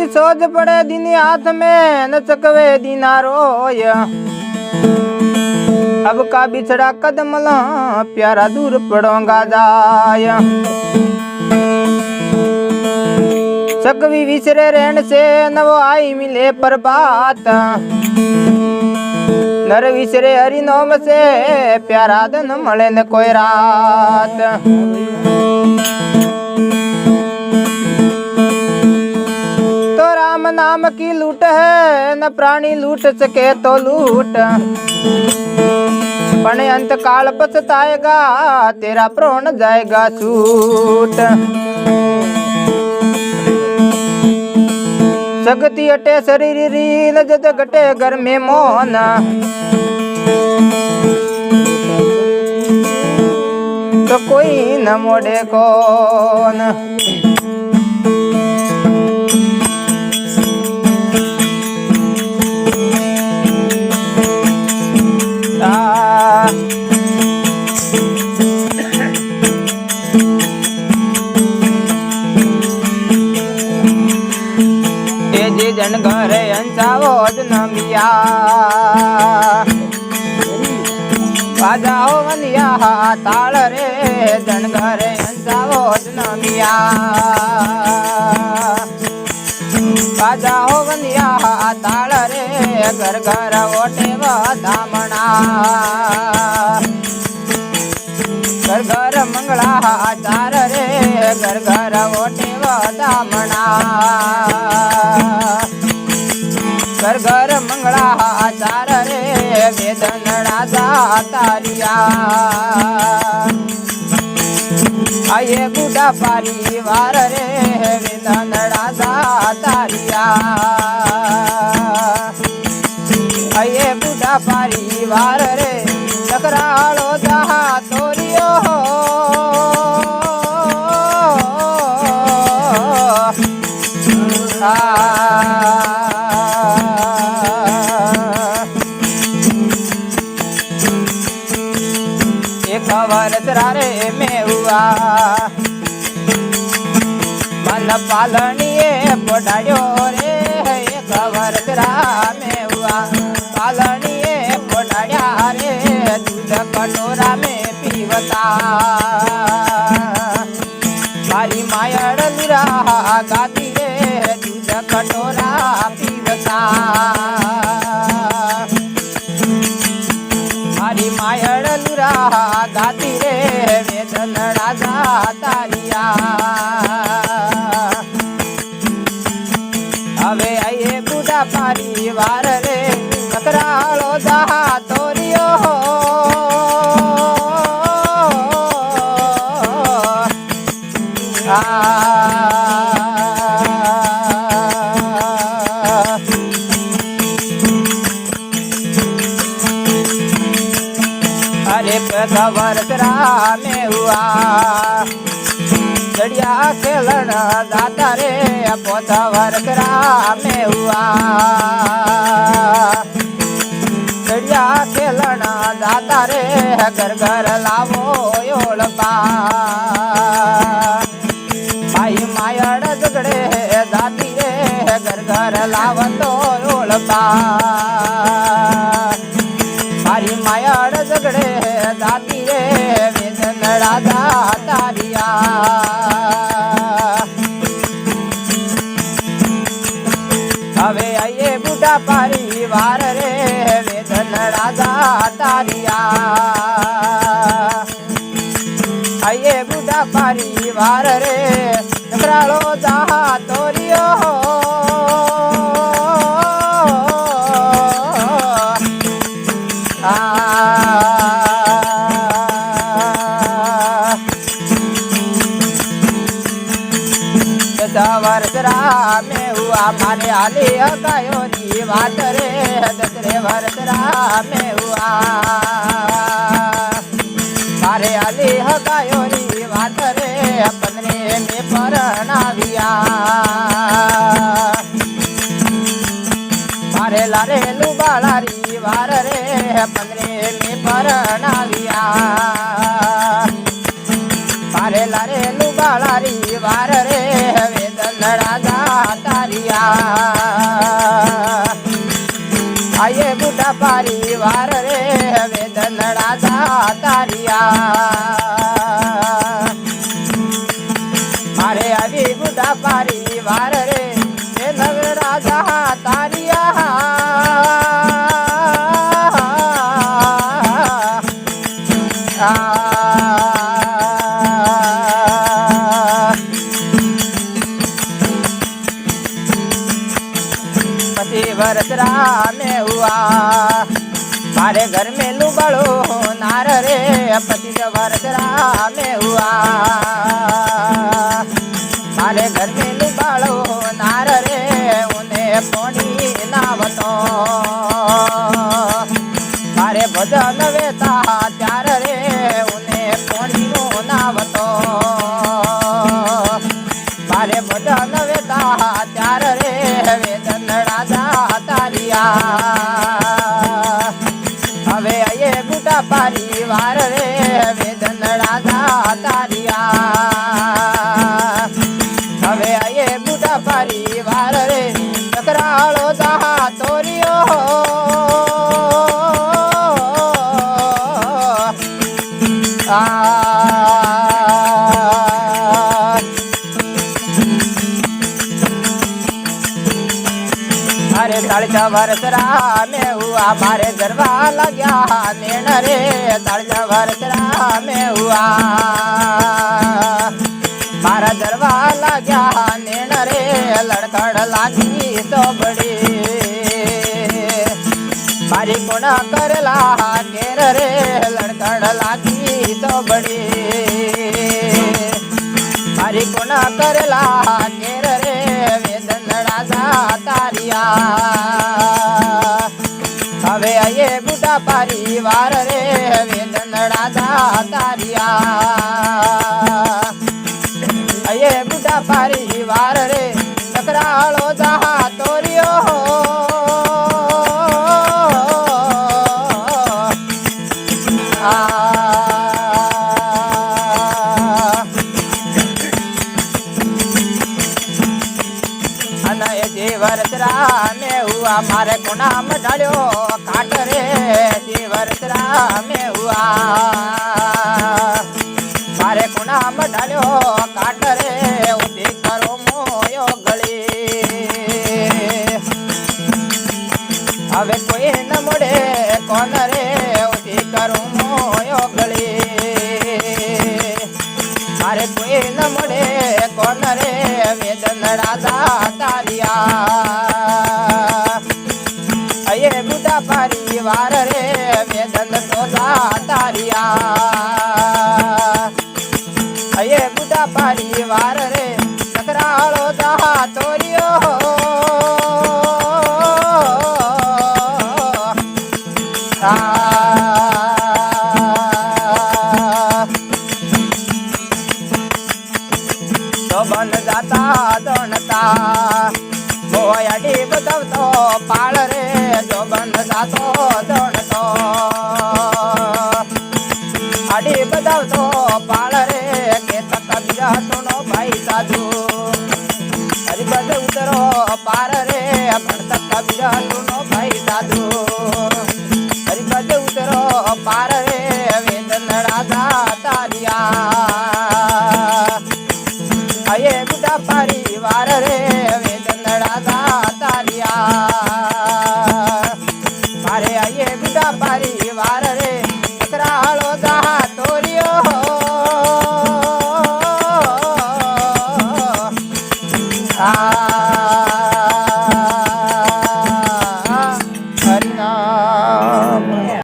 सोच पड़े दीनी हाथ में न चकवे दीनारोय। अब का बिछड़ा कदम ला प्यारा दूर पड़ोगा जाय। सकवी विसरे रहन से नवो आई मिले प्रभात। नर विसरे हरि नोम से प्यारा दिन मले न कोई रात। तो राम नाम की लूट है न प्राणी लूट सके तो लूट। पण अंत काल पछताएगा तेरा प्राण जाएगा छूट। जगती अटे शरीर री न जद घटे घर में मोन। तो कोई न मोड़े कौन। जन घर अंसावो नमिया बाजाओ वनिया ताल रे। जन घर अंसावो नमिया बाजाओ वनिया ताल रे। घर घर ओटे दामणा घर घर मंगला चार रे। घर घर ओटे दामणा घर घर मंगला चार रे। वेदनड़ा तारिया आये बूढ़ा परिवार रे। वेदनड़ा तारिया आये बूढ़ा परिवार रे। टकरालो जहा तोरियो रे में हुआ मन पालनिए पढ़ायो रे। एक वर्षरा में हुआ पालनिए पढ़ाया रे। दूध कटोरा में पीवता मारी मायड़ लुरा गाती रे। दूध कटोरा पीवता मारी मायड़ लुरा गाती रे। वेदनड़ा तारिया हवे आये बूढ़ा परिवार रे। टकरालो जहा तोरियो अरे वर्षरा में हुआ गड़िया खेलन जाता रे। पोत वर्षरा में हुआ गड़िया खेलन जाता रे। घर घर लावो ओळपा भाई मायड़ झगड़े जाती रे। घर घर लावतो ओळपा मारी मायड़ झगड़े जाती रे। वेदनड़ा तारिया हवे आये बूढ़ा परिवार रे। वेदनड़ा तारिया आये बूढ़ा परिवार रे। टकरालो जहा तोरियो वर्षरा में हुआ मारे आले गायो री बात रे। दसरे वर्षरा में हुआ मारे आले गायो री बात रे। 15 में परनाविया मारे लारे लुबाला री वार रे। 15 में परनाविया मारे लारे लुबाला री वार रे। वेदनड़ा तारिया મારે આવી બુઢા પરિવાર રે એ નગર રાજા તારિયા पति वरसरा में हुआ मारे घर में लुबड़ो नार रे पति वरसरा में हुआ मारे घर में लुबड़ो नार रे उन्हें पोनी नावतो मारे भजन वेता त्यार रे उन्हें पोनी नो नावतो मारे भजन वेता त्यार रे वेदनड़ा तारिया હવે એ બુઢા પરિવાર રે વેદનડા તારિયા હવે એ બુઢા પરિવાર રે ચકરાળો દા તોરિયો अरे 40 वर्षरा में हुआ मारे गरबा लग्या नेण रे 40 वर्षरा में हुआ मारा गरबा लग्या नेण रे लड़कड़ लागी तो बड़ी मारी कोना करला केर रे लड़कड़ लागी तो बड़ी मारी कोना करला केर रे वेदनड़ा तारिया હવે એ બુઢા પરિવાર રે વેદનડા તારિયા એ બુઢા પરિવાર રે ચકરાળો દા તોરિયો वर्षरा में हुआ मारे गुना में डालो काट रे वर्षरा में हुआ मारे गुना में डालो काट रे उदी करो मोयो गली हवे कोई न मुड़े कौन रे उदी करो मोयो गली मारे कोई न मुड़े कौन रे वेदनड़ा तारिया ये बुढ़ा परिवार रे वेदन तो तारिया ये बुढ़ा परिवार रे चकराळो दा तोरियो तो बन जाता दोनता अडी बदवतो पाळ रे जो बन जातो दोनतो अडी बदवतो पाळ रे के कबीरा सुनो भाई साधू हरि बद उतरो पार रे भक्त कबीरा सुनो भाई साधू हरि बद उतरो पार रे वेदनड़ा तारिया ये बुढ़ा परिवार रे वेदनड़ा